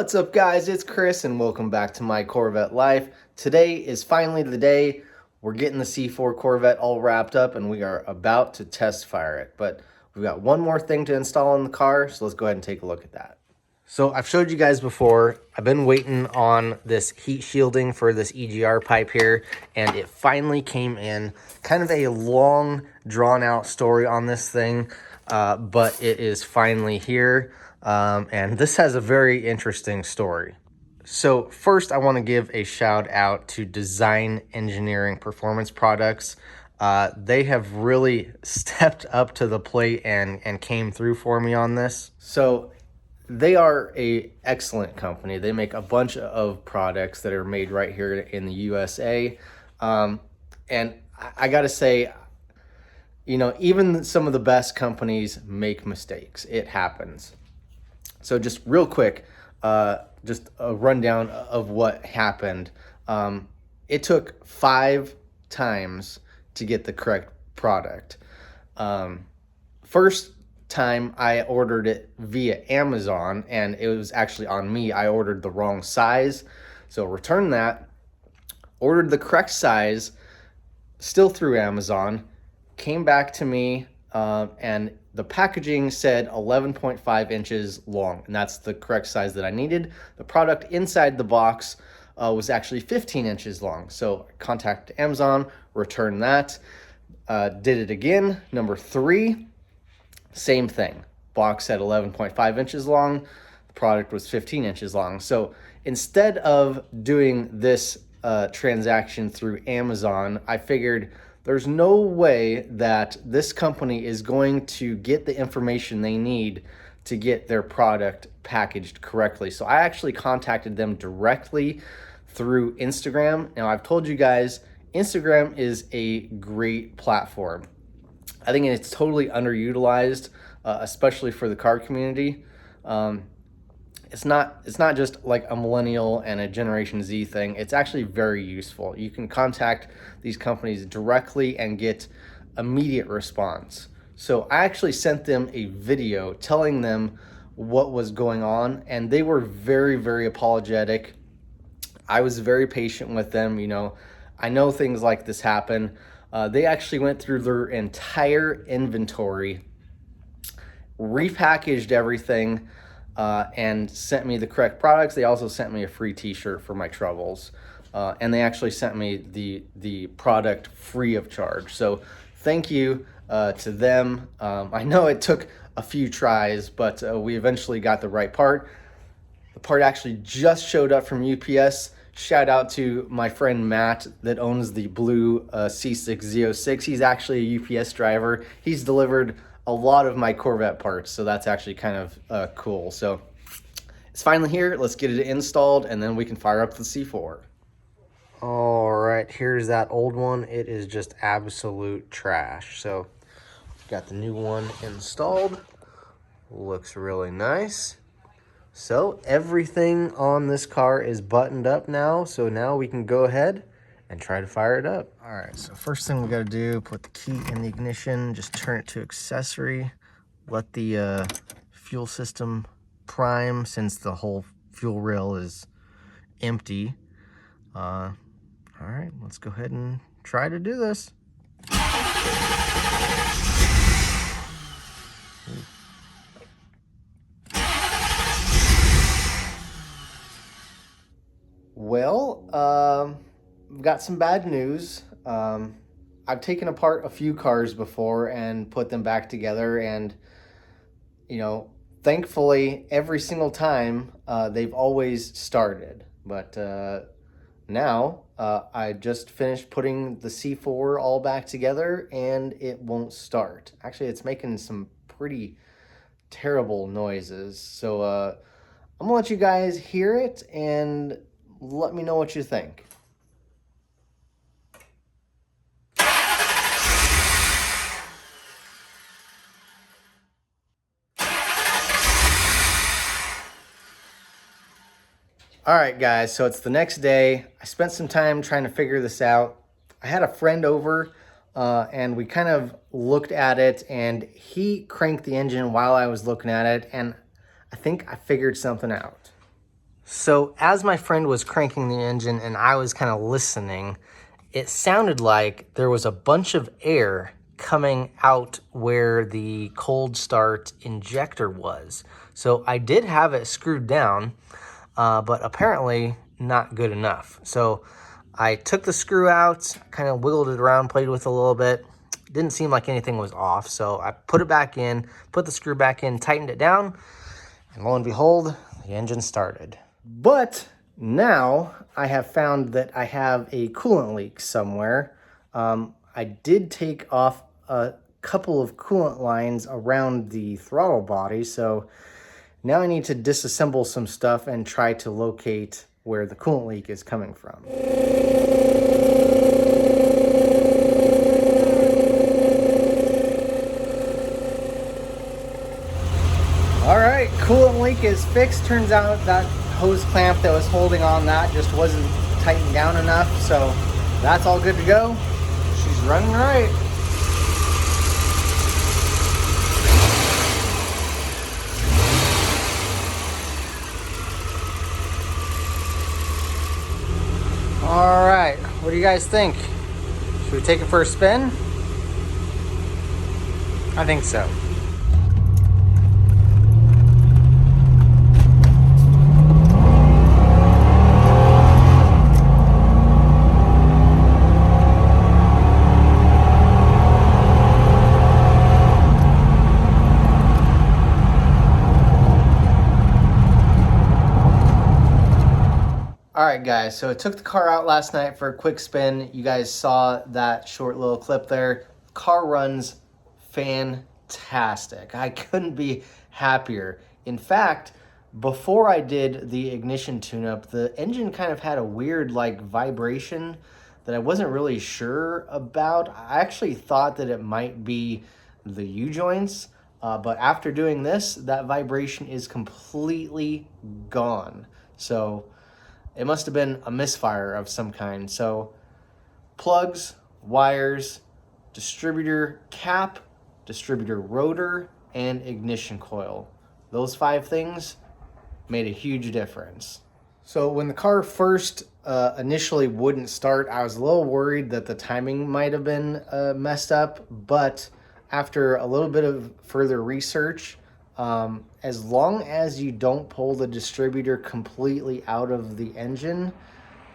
What's up, guys? It's Chris and welcome back to my Corvette life. Today is finally the day. We're getting the C4 Corvette all wrapped up and we are about to test fire it. But we've got one more thing to install in the car, so let's go ahead and take a look at that. So I've showed you guys before, I've been waiting on this heat shielding for this EGR pipe here, and it finally came in. Kind of a long, drawn-out story on this thing, but it is finally here. And this has a very interesting story. So first, I want to give a shout out to Design Engineering Performance Products. They have really stepped up to the plate and came through for me on this. So they are a excellent company. They make a bunch of products that are made right here in the USA. And I got to say, you know, even some of the best companies make mistakes. It happens. So just real quick, just a rundown of what happened. It took 5 times to get the correct product. First time I ordered it via Amazon, and it was actually on me. I ordered the wrong size, so returned that, ordered the correct size, still through Amazon, came back to me, and the packaging said 11.5 inches long, and that's the correct size that I needed. The product inside the box was actually 15 inches long. So I contacted Amazon, returned that, did it again. Number 3, same thing. Box said 11.5 inches long. The product was 15 inches long. So instead of doing this transaction through Amazon, I figured there's no way that this company is going to get the information they need to get their product packaged correctly. So I actually contacted them directly through Instagram. Now, I've told you guys, Instagram is a great platform. I think it's totally underutilized, especially for the car community. It's not just like a millennial and a Generation Z thing. It's actually very useful. You can contact these companies directly and get immediate response. So I actually sent them a video telling them what was going on, and they were very, very apologetic. I was very patient with them. You know, I know things like this happen. They actually went through their entire inventory, repackaged everything, and sent me the correct products. They also sent me a free t-shirt for my troubles. And they actually sent me the product free of charge. So thank you to them. I know it took a few tries, but we eventually got the right part. The part actually just showed up from UPS. Shout out to my friend Matt that owns the blue C6 Z06. He's actually a UPS driver. He's delivered a lot of my Corvette parts, so that's actually kind of cool. So it's finally here. Let's get it installed, and then we can fire up the C4. All right, here's that old one. It is just absolute trash. So got the new one installed. Looks really nice. So everything on this car is buttoned up now. So now we can go ahead and try to fire it up. All right, so first thing we got to do, put the key in the ignition, just turn it to accessory, let the fuel system prime since the whole fuel rail is empty. All right, let's go ahead and try to do this. Well, I've got some bad news. I've taken apart a few cars before and put them back together, and you know, thankfully every single time they've always started. But now I just finished putting the C4 all back together and it won't start. Actually, it's making some pretty terrible noises. So I'm gonna let you guys hear it and let me know what you think. All right, guys, so it's the next day. I spent some time trying to figure this out. I had a friend over and we kind of looked at it, and he cranked the engine while I was looking at it, and I think I figured something out. So as my friend was cranking the engine and I was kind of listening, it sounded like there was a bunch of air coming out where the cold start injector was. So I did have it screwed down, but apparently not good enough. So I took the screw out, kind of wiggled it around, played with it a little bit. Didn't seem like anything was off. So I put it back in, put the screw back in, tightened it down, and lo and behold, the engine started. But now I have found that I have a coolant leak somewhere. I did take off a couple of coolant lines around the throttle body, so now I need to disassemble some stuff and try to locate where the coolant leak is coming from. All right, coolant leak is fixed. Turns out that hose clamp that was holding on that just wasn't tightened down enough, so that's all good to go. She's running right. All right, what do you guys think? Should we take it for a spin? I think so. All right, guys, so I took the car out last night for a quick spin. You guys saw that short little clip there. Car runs fantastic. I couldn't be happier. In fact, before I did the ignition tune-up, the engine kind of had a weird vibration that I wasn't really sure about. I actually thought that it might be the U-joints, but after doing this, that vibration is completely gone. So it must have been a misfire of some kind. So plugs, wires, distributor cap, distributor rotor, and ignition coil. Those 5 things made a huge difference. So when the car first initially wouldn't start, I was a little worried that the timing might have been messed up, but after a little bit of further research, as long as you don't pull the distributor completely out of the engine,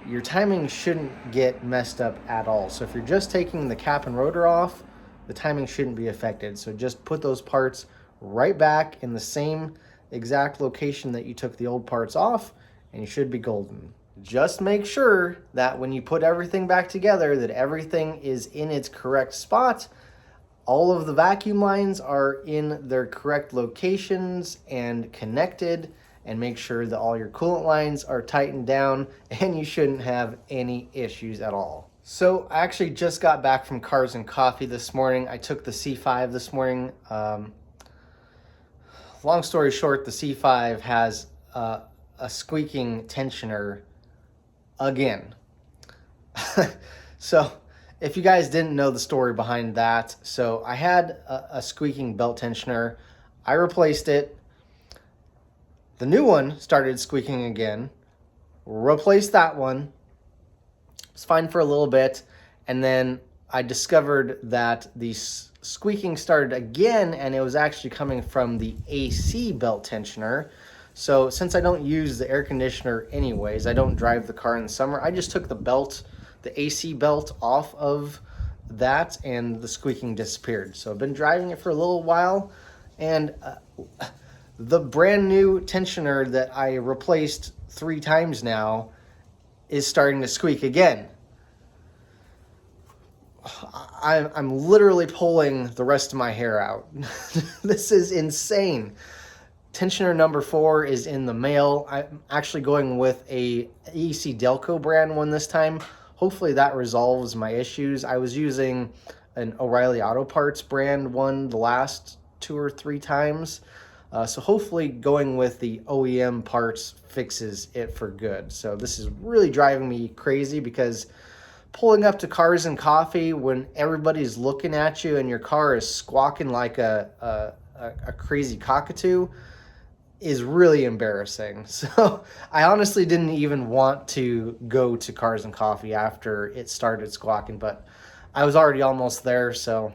your timing shouldn't get messed up at all. So if you're just taking the cap and rotor off, the timing shouldn't be affected. So just put those parts right back in the same exact location that you took the old parts off, and you should be golden. Just make sure that when you put everything back together, that everything is in its correct spot. All of the vacuum lines are in their correct locations and connected, and make sure that all your coolant lines are tightened down, and you shouldn't have any issues at all. So I actually just got back from Cars and Coffee this morning. I took the C5 this morning. Long story short, the C5 has a squeaking tensioner again. So if you guys didn't know the story behind that, so I had a squeaking belt tensioner. I replaced it. The new one started squeaking again. Replaced that one. It was fine for a little bit. And then I discovered that the squeaking started again, and it was actually coming from the AC belt tensioner. So since I don't use the air conditioner anyways, I don't drive the car in the summer, I just took the belt, the AC belt off of that, and the squeaking disappeared. So I've been driving it for a little while, and the brand new tensioner that I replaced 3 times now is starting to squeak again. I'm literally pulling the rest of my hair out. This is insane. Tensioner number 4 is in the mail. I'm actually going with a EC Delco brand one this time. Hopefully that resolves my issues. I was using an O'Reilly Auto Parts brand one the last 2 or 3 times. So hopefully going with the OEM parts fixes it for good. So this is really driving me crazy, because pulling up to Cars and Coffee when everybody's looking at you and your car is squawking like a crazy cockatoo, is really embarrassing. So I honestly didn't even want to go to Cars and Coffee after it started squawking, but I was already almost there, so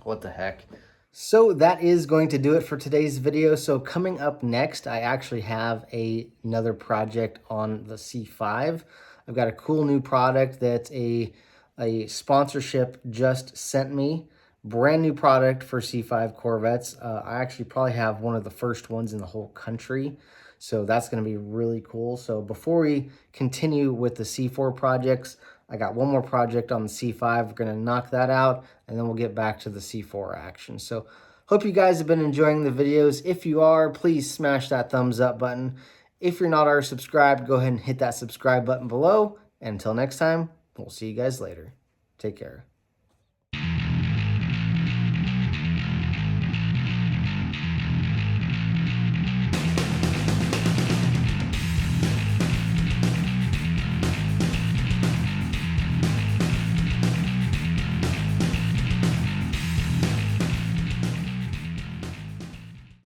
what the heck. So that is going to do it for today's video. So coming up next, I actually have another project on the C5. I've got a cool new product that a sponsorship just sent me. Brand new product for C5 Corvettes. I actually probably have one of the first ones in the whole country. So that's going to be really cool. So before we continue with the C4 projects, I got one more project on the C5. We're going to knock that out, and then we'll get back to the C4 action. So hope you guys have been enjoying the videos. If you are, please smash that thumbs up button. If you're not already subscribed, go ahead and hit that subscribe button below. And until next time, we'll see you guys later. Take care.